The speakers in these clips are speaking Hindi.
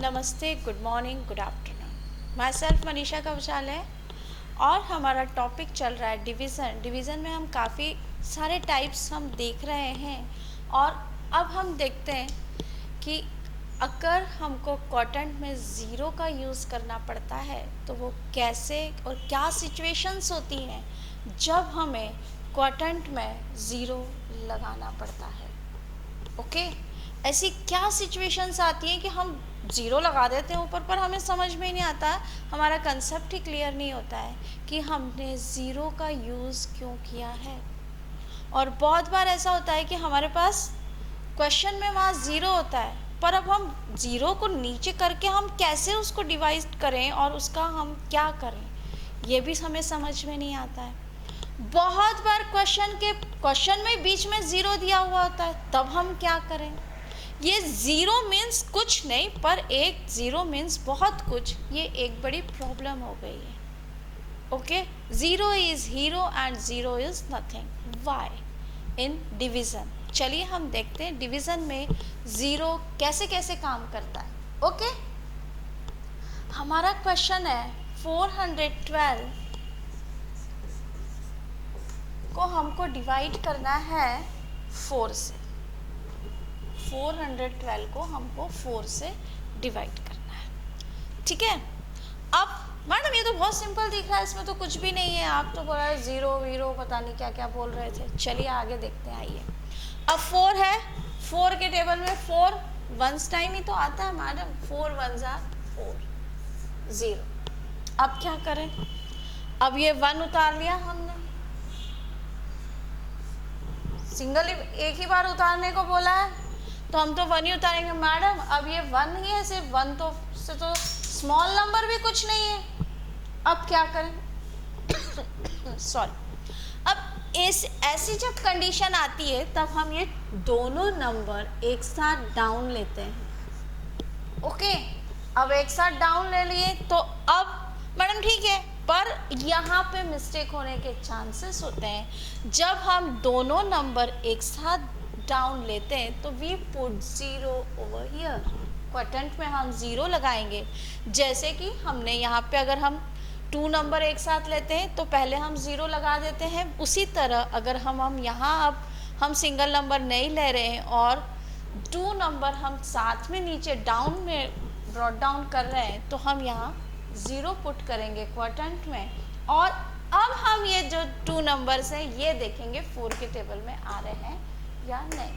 नमस्ते, good morning, good afternoon. Myself Manisha Kaushal है और हमारा टॉपिक चल रहा है डिवीज़न में हम काफ़ी सारे टाइप्स हम देख रहे हैं और अब हम देखते हैं कि अगर हमको क्वाड्रेंट में ज़ीरो का यूज़ करना पड़ता है तो वो कैसे और क्या सिचुएशंस होती हैं जब हमें क्वाड्रेंट में ज़ीरो लगाना पड़ता है। ओके ऐसी क्या सिचुएशंस आती हैं कि हम ज़ीरो लगा देते हैं ऊपर पर हमें समझ में ही नहीं आता, हमारा कंसेप्ट ही क्लियर नहीं होता है कि हमने ज़ीरो का यूज़ क्यों किया है। और बहुत बार ऐसा होता है कि हमारे पास क्वेश्चन में वहाँ ज़ीरो होता है पर अब हम ज़ीरो को नीचे करके हम कैसे उसको डिवाइड करें और उसका हम क्या करें ये भी हमें समझ में नहीं आता है। बहुत बार क्वेश्चन में बीच में ज़ीरो दिया हुआ होता है, तब हम क्या करें। ये ज़ीरो मीन्स कुछ नहीं पर एक ज़ीरो मीन्स बहुत कुछ, ये एक बड़ी प्रॉब्लम हो गई है। Okay, zero is hero and zero is nothing. Why in division. चलिए हम देखते हैं डिवीज़न में ज़ीरो कैसे कैसे काम करता है। ओके, हमारा क्वेश्चन है 412 को हमको डिवाइड करना है 4 से। 412 को हमको 4 से डिवाइड करना है, ठीक है। अब मैडम ये तो बहुत सिंपल दिख रहा है, इसमें तो कुछ भी नहीं है, आप तो बोला ज़ीरो वीरो पता नहीं क्या क्या बोल रहे थे। चलिए आगे देखते हैं, आइए। अब 4 है, 4 के टेबल में 4 वंस टाइम ही तो आता है मैडम, 4 वंस आर 4, 0। अब क्या करें, अब ये 1 उतार लिया हमने, सिंगल एक ही बार उतारने को बोला है तो हम तो 1 ही उतारेंगे मैडम। अब ये 1 ही है, सिर्फ 1 तो से तो स्मॉल नंबर भी कुछ नहीं है। अब क्या करें सॉरी। अब ऐसी जब कंडीशन आती है तब हम ये दोनों नंबर एक साथ डाउन लेते हैं। ओके, अब एक साथ डाउन ले लिए तो अब मैडम ठीक है, पर यहाँ पे मिस्टेक होने के चांसेस होते हैं। जब हम दोनों नंबर एक साथ डाउन लेते हैं तो we put zero over here. Quadrant में हम ज़ीरो लगाएंगे, जैसे कि हमने यहाँ पे अगर हम 2 नंबर एक साथ लेते हैं तो पहले हम ज़ीरो लगा देते हैं। उसी तरह अगर हम यहाँ अब हम सिंगल नंबर नहीं ले रहे हैं और 2 नंबर हम साथ में नीचे डाउन में ब्रॉट डाउन कर रहे हैं तो हम यहाँ ज़ीरो पुट करेंगे क्वाड्रेंट में। और अब हम ये जो 2 नंबर्स हैं ये देखेंगे 4 के टेबल में आ रहे हैं या नहीं।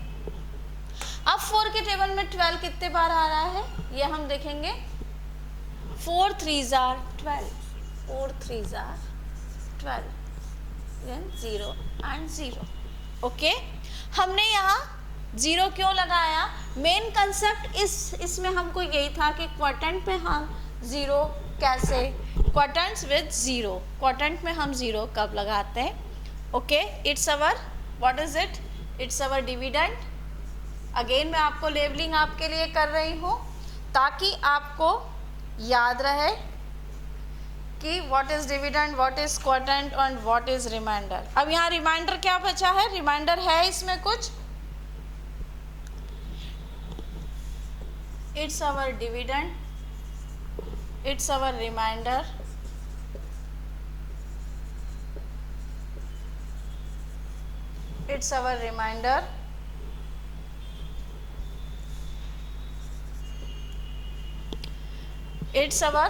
अब 4 के टेबल में 12 कितने बार आ रहा है ये हम देखेंगे। 4 3s are 12, 4 3s are 12, then 0 and 0। Okay, हमने यहाँ ज़ीरो क्यों लगाया, मेन कंसेप्ट इसमें हमको यही था कि क्वाड्रेंट में हम ज़ीरो कैसे, क्वाड्रेंट्स विद ज़ीरो, क्वाड्रेंट में हम ज़ीरो कब लगाते हैं। Okay, it's our what is it, it's our dividend. Again मैं आपको लेबलिंग आपके लिए कर रही हूँ ताकि आपको याद रहे कि what is dividend, what is quadrant and what is reminder. अब यहाँ रिमाइंडर क्या बचा है, रिमाइंडर है इसमें कुछ, it's our dividend, it's our remainder, it's our remainder, it's our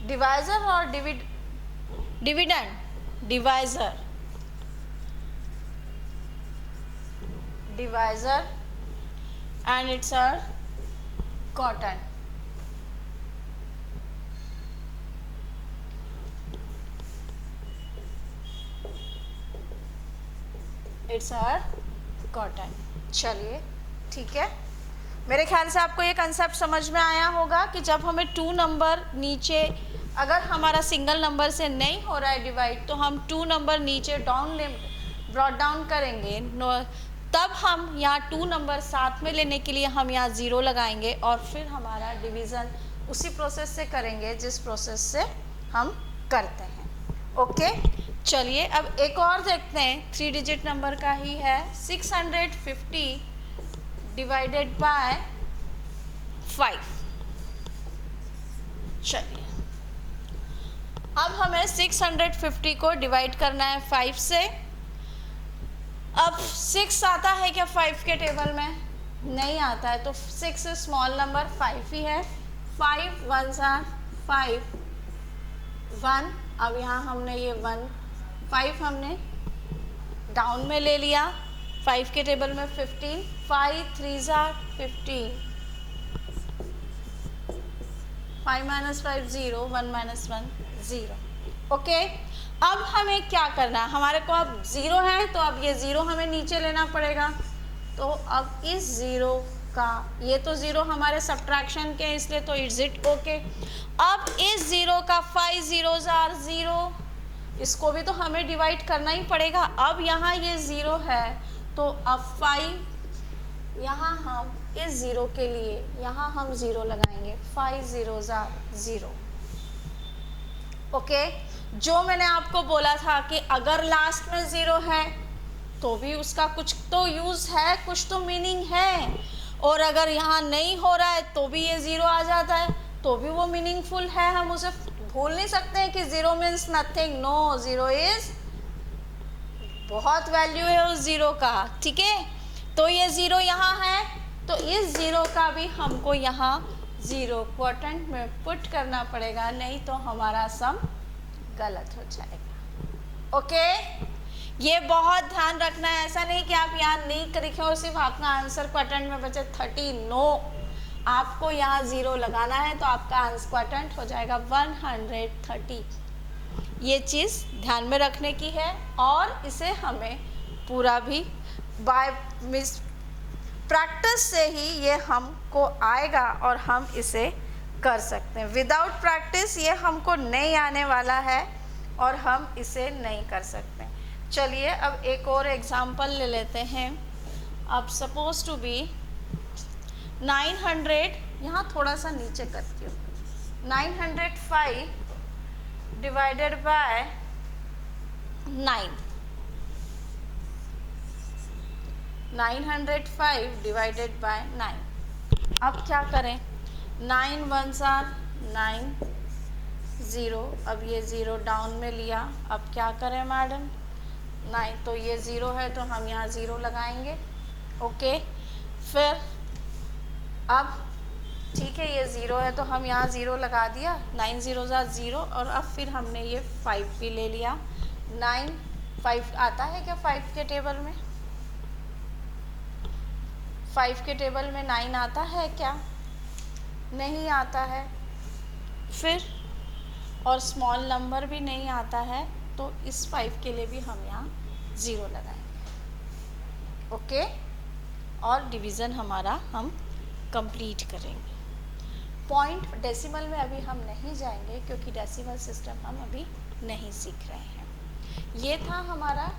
divisor or dividend, divisor, and it's our quotient। It's our quotient. चलिए ठीक है, मेरे ख्याल से आपको ये कंसेप्ट समझ में आया होगा कि जब हमें 2 नंबर नीचे, अगर हमारा सिंगल नंबर से नहीं हो रहा है डिवाइड तो हम 2 नंबर नीचे ब्रॉट डाउन करेंगे तब हम यहाँ 2 नंबर साथ में लेने के लिए हम यहाँ ज़ीरो लगाएंगे और फिर हमारा डिवीज़न उसी प्रोसेस से करेंगे जिस प्रोसेस से हम करते हैं। ओके, चलिए अब एक और देखते हैं, 3 डिजिट नंबर का ही है। 650 डिवाइडेड बाय 5। चलिए अब हमें 650 को डिवाइड करना है 5 से। अब 6 आता है क्या 5 के टेबल में? नहीं आता है, तो 6 स्मॉल नंबर, 5 ही है। 5 1s are 5 1। अब यहाँ हमने ये 5 हमने डाउन में ले लिया, 5 के टेबल में 15, 5 3s are 15, 5 minus 5 0, 1 minus 1 0। Okay, अब हमें क्या करना है, हमारे को अब 0 है तो अब ये 0 हमें नीचे लेना पड़ेगा। तो अब इस 0 का, ये तो 0 हमारे सब्ट्रैक्शन के इसलिए तो इट्स इट ओके। अब इस 0 का 5 zeros are 0, इसको भी तो हमें डिवाइड करना ही पड़ेगा। अब यहाँ ये 0 है तो अब 5, यहाँ हम इस 0 के लिए यहाँ हम 0 लगाएंगे, 5 zeros are 0। ओके, जो मैंने आपको बोला था कि अगर लास्ट में 0 है तो भी उसका कुछ तो यूज़ है, कुछ तो मीनिंग है, और अगर यहाँ नहीं हो रहा है तो भी ये 0 आ जाता है तो भी वो मीनिंगफुल है। हम उसे भूल नहीं सकते हैं कि 0 मीन्स नथिंग। नो, 0 इज बहुत वैल्यू है उस 0 का, ठीक है। तो ये 0 यहाँ है तो इस 0 का भी हमको यहाँ 0 क्वाड्रेंट में पुट करना पड़ेगा, नहीं तो हमारा सम गलत हो जाएगा। ओके, ये बहुत ध्यान रखना है। ऐसा नहीं कि आप यहाँ नहीं लिखे और सिर्फ आपका आंसर क्वाड्रेंट में बचे 30। नो, आपको यहाँ 0 लगाना है तो आपका आंसर क्वाड्रेंट हो जाएगा 130। ये चीज़ ध्यान में रखने की है, और इसे हमें पूरा भी बाय मिस प्रैक्टिस से ही ये हमको आएगा और हम इसे कर सकते हैं। विदाउट प्रैक्टिस ये हमको नहीं आने वाला है और हम इसे नहीं कर सकते। चलिए अब एक और एग्जांपल ले लेते हैं। अब सपोज टू बी 900, यहाँ थोड़ा सा नीचे करती हूँ, 905 डिवाइडेड बाय 9, 905 डिवाइडेड बाय 9। अब क्या करें, 9 1s are 9 0। अब ये 0 डाउन में लिया, अब क्या करें मैडम, 9 तो ये 0 है तो हम यहाँ 0 लगाएंगे। ओके, फिर अब ठीक है ये 0 है तो हम यहाँ 0 लगा दिया, 9 zeros are 0, और अब फिर हमने ये 5 भी ले लिया। 9 5 आता है क्या 5 के टेबल में? 5 के टेबल में 9 आता है क्या? नहीं आता है। फिर और स्मॉल नंबर भी नहीं आता है तो इस 5 के लिए भी हम यहाँ 0 लगाएंगे। ओके, और डिवीज़न हमारा हम कंप्लीट करेंगे। पॉइंट डेसिमल में अभी हम नहीं जाएंगे क्योंकि डेसिमल सिस्टम हम अभी नहीं सीख रहे हैं। ये था हमारा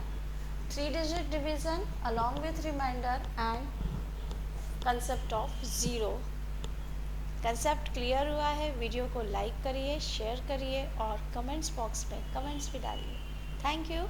3 digit division along with reminder and concept of 0। Concept clear हुआ है? वीडियो को लाइक करिए, शेयर करिए और कमेंट्स बॉक्स में कमेंट्स भी डालिए। Thank you.